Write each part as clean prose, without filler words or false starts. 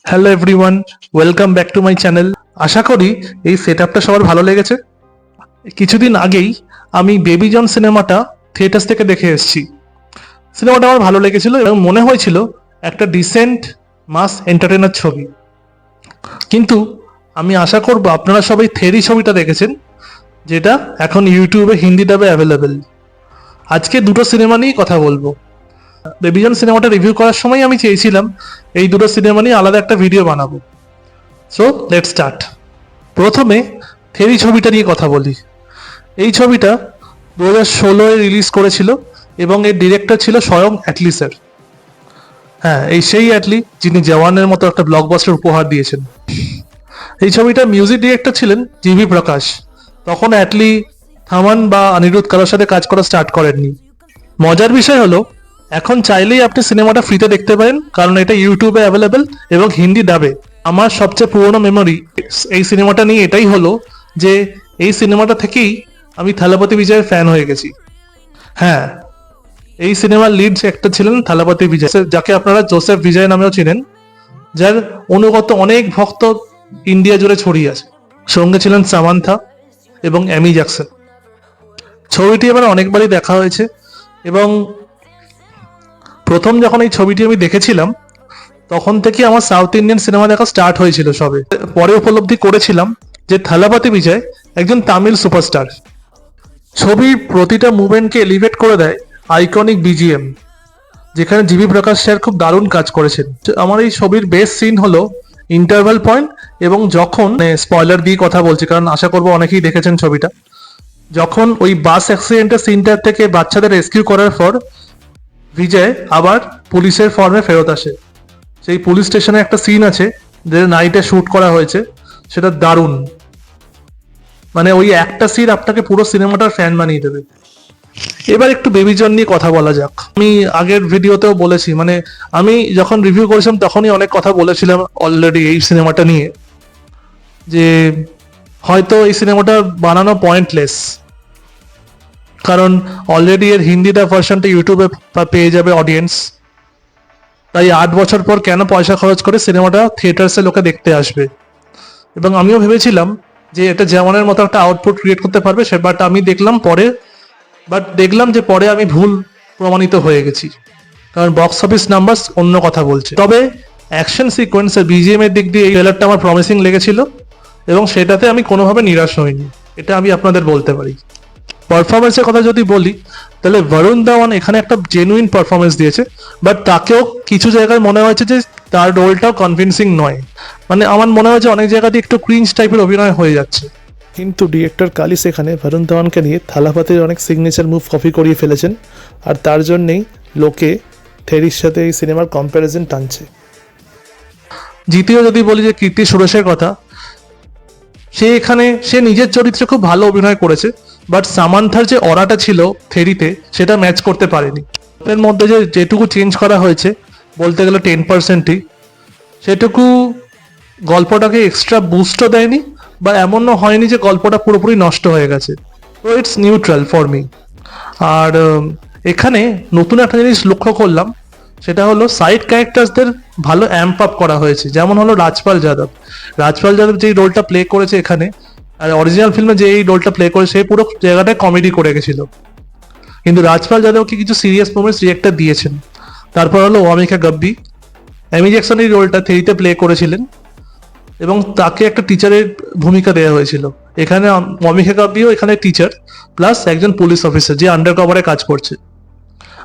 Hello everyone, welcome back to my channel. আশা করি এই সেটআপটা সবার ভালো লেগেছে। কিছুদিন আগেই আমি বেবি জন সিনেমাটা থিয়েটার্স থেকে দেখে এসেছি। সিনেমাটা আমার ভালো লেগেছিল এবং মনে হয়েছিল একটা ডিসেন্ট মাস এন্টারটেইনার ছবি। কিন্তু আমি আশা করব আপনারা সবাই থেরি ছবিটা দেখেছেন, যেটা এখন ইউটিউবে হিন্দি ডাবে অ্যাভেলেবেল। আজকে দুটো সিনেমা নিয়েই কথা বলবো। বেবি জন সিনেমাটা রিভিউ করার সময় আমি চেয়েছিলাম এই দুটো সিনেমা নিয়ে আলাদা একটা ভিডিও বানাবো। So let's start. প্রথমে থেরি ছবিটা নিয়ে কথা বলি। এই ছবিটা 2016-এ রিলিজ করেছিল এবং এর ডিরেক্টর ছিল স্বয়ং অ্যাটলি স্যার। হ্যাঁ, এই সেই অ্যাটলি যিনি জওয়ানের মতো একটা ব্লকবাস্টার উপহার দিয়েছেন। এই ছবিটা মিউজিক ডিরেক্টর ছিলেন জিভি প্রকাশ। তখন অ্যাটলি, থামান বা অনিরুদ্ধ কারোর সাথে কাজ করা স্টার্ট করেননি। মজার বিষয় হলো এখন চাইলেই আপনি সিনেমাটা ফ্রিতে দেখতে পারেন, কারণ এটা ইউটিউবে অ্যাভেলেবেল এবং হিন্দি ডাবে। আমার সবচেয়ে পুরনো মেমোরি এই সিনেমাটা নিয়ে এটাই হলো যে এই সিনেমাটা থেকেই আমি থালাপতি বিজয়ের ফ্যান হয়ে গেছি। হ্যাঁ, এই সিনেমার লিড একটা ছিলেন থালাপতি বিজয়, যাকে আপনারা জোসেফ বিজয় নামেও চিনেন, যার অনুগত অনেক ভক্ত ইন্ডিয়া জুড়ে ছড়িয়ে আছে। সঙ্গে ছিলেন সামান্থা এবং অ্যামি জ্যাকসন। ছবিটি এবার অনেকবারই দেখা হয়েছে এবং প্রথম যখন এই ছবিটি আমি দেখেছিলাম তখন থেকে আমার সাউথ ইন্ডিয়ান সিনেমা দেখা স্টার্ট হয়েছিল সবে। পরে উপলব্ধি করেছিলাম যে থালাপতি বিজয় একজন তামিল সুপারস্টার। ছবির প্রতিটা মুভমেন্টকে এলিভেট করে দেয় আইকনিক বিজিএম, যেখানে জিবি প্রকাশ স্যার খুব দারুণ কাজ করেছেন। আমার এই ছবির বেস্ট সিন হলো ইন্টারভাল পয়েন্ট, এবং যখন স্পয়লার দিয়ে কথা বলছি কারণ আশা করবো অনেকেই দেখেছেন ছবিটা, যখন ওই বাস অ্যাক্সিডেন্টের সিনটার থেকে বাচ্চাদের রেস্কিউ করার পর বিজয় আবার পুলিশের ফর্মে ফেরত আসে। সেই পুলিশ স্টেশনে একটা সিন আছে যেটা নাইটে শুট করা হয়েছে, সেটা দারুণ। মানে ওই একটা সিন আপনাকে পুরো সিনেমাটার ফ্যান বানিয়ে দেবে। এবার একটু বেবি জন নিয়ে কথা বলা যাক। আমি আগের ভিডিওতেও বলেছি, মানে আমি যখন রিভিউ করেছিলাম তখনই অনেক কথা বলেছিলাম অলরেডি এই সিনেমাটা নিয়ে, যে হয়তো এই সিনেমাটা বানানো পয়েন্টলেস, কারণ অলরেডি এর হিন্দিটা ভার্সনটা ইউটিউবে পেয়ে যাবে অডিয়েন্স। তাই 8 বছর পর কেন পয়সা খরচ করে সিনেমাটা থিয়েটার্সে লোকে দেখতে আসবে। এবং আমিও ভেবেছিলাম যে এটা যেমনের মতো একটা আউটপুট ক্রিয়েট করতে পারবে সে, বাট আমি দেখলাম যে পরে আমি ভুল প্রমাণিত হয়ে গেছি, কারণ বক্স অফিস নাম্বার অন্য কথা বলছে। তবে অ্যাকশন সিকোয়েন্সের বিজিএম এর দিক দিয়ে এই ট্রেলারটা আমার প্রমিসিং লেগেছিল এবং সেটাতে আমি কোনোভাবে নিরাশ হইনি, এটা আমি আপনাদের বলতে পারি। পারফরমেন্সের কথা যদি বলি তাহলে বরুণ ধাওয়ান এখানে একটা জেনুইন পারফরমেন্স দিয়েছে, বাট তাকেও কিছু জায়গায় মনে হয়েছে যে তার রোলটাও কনভিন্সিং নয়। মানে আমার মনে হয়েছে অনেক জায়গাতে একটু ক্রিঞ্জ টাইপের অভিনয় হয়ে যাচ্ছে। কিন্তু ডিরেক্টর কালি সেখানে বরুণ ধাওয়ানকে নিয়ে থালাপাতির অনেক সিগনেচার মুভ কপি করিয়ে ফেলেছেন, আর তার জন্যেই লোকে থেরির সাথে এই সিনেমার কম্প্যারিজন টানছে। দ্বিতীয় যদি বলি যে কীর্তি সুরেশের কথা, সে নিজের চরিত্রে খুব ভালো অভিনয় করেছে, বাট সামান্থার যে অরাটা ছিল থেরিতে সেটা ম্যাচ করতে পারেনি। এর মধ্যে যেটুকু চেঞ্জ করা হয়েছে বলতে গেলে 10%ই, সেটুকু গল্পটাকে এক্সট্রা বুস্টও দেয়নি বা এমনও হয়নি যে গল্পটা পুরোপুরি নষ্ট হয়ে গেছে। তো ইটস নিউট্রাল ফর মি। আর এখানে নতুন একটা জিনিস লক্ষ্য করলাম, সেটা হলো সাইড ক্যারেক্টার্সদের ভালো অ্যাম্প আপ করা হয়েছে। যেমন হলো রাজপাল যাদব যেই রোলটা প্লে করেছে এখানে, আর অরিজিনাল ফিল্মে যে এই রোলটা প্লে করে, সে পুরো জায়গাটায় কমেডি করে গেছিল, কিন্তু রাজপাল যাদবকে কিছু সিরিয়াস মোমেন্টস ডিরেক্টর দিয়েছেন। তারপর হলো অমিকা গাব্বি, অ্যামি জ্যাকসন এই রোলটা থেরিতে প্লে করেছিলেন এবং তাকে একটা টিচারের ভূমিকা দেওয়া হয়েছিল। এখানে অমিকা গাব্বিও এখানে টিচার প্লাস একজন পুলিশ অফিসার যে আন্ডার কভারে কাজ করছে।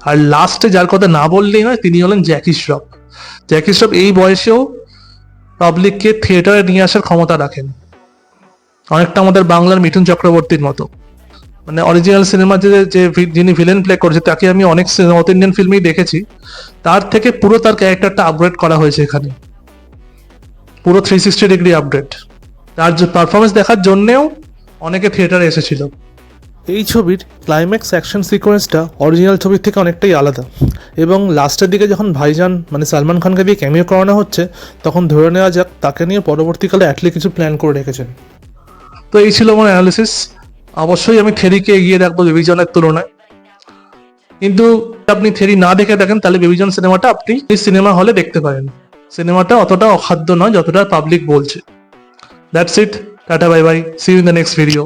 আর লাস্টে যার কথা না বললেই নয়, তিনি হলেন জ্যাকি শ্রফ। জ্যাকি শ্রফ এই বয়সেও পাবলিককে থিয়েটারে নিয়ে আসার ক্ষমতা রাখেন, অনেকটা আমাদের বাংলার মিঠুন চক্রবর্তীর মতো। মানে অরিজিনাল সিনেমা যিনি ভিলেন প্লে করেছে তাকে আমি অনেক সাউথ ইন্ডিয়ান ফিল্মেই দেখেছি, তার থেকে পুরো তার ক্যারেক্টারটা আপগ্রেড করা হয়েছে এখানে, পুরো 360 ডিগ্রি আপডেট। তার পারফরমেন্স দেখার জন্যেও অনেকে থিয়েটারে এসেছিল। এই ছবির ক্লাইম্যাক্স অ্যাকশন সিকোয়েন্সটা অরিজিনাল ছবির থেকে অনেকটাই আলাদা, এবং লাস্টের দিকে যখন ভাইজান মানে সালমান খানকে দিয়ে ক্যামিও করানো হচ্ছে তখন ধরে নেওয়া যাক তাকে নিয়ে পরবর্তীকালে অ্যাটলি কিছু প্ল্যান করে রেখেছেন। তো এই ছিল আমার অ্যানালিসিস। অবশ্যই আমি থেরিকে এগিয়ে রাখবো বেবি জনের তুলনায়, কিন্তু আপনি থেরি না দেখে দেখেন তাহলে বেবি জন সিনেমাটা আপনি এই সিনেমা হলে দেখতে পারেন। সিনেমাটা অতটা অখাদ্য নয় যতটা পাবলিক বলছে। That's it, tata bye bye, see you in the next video.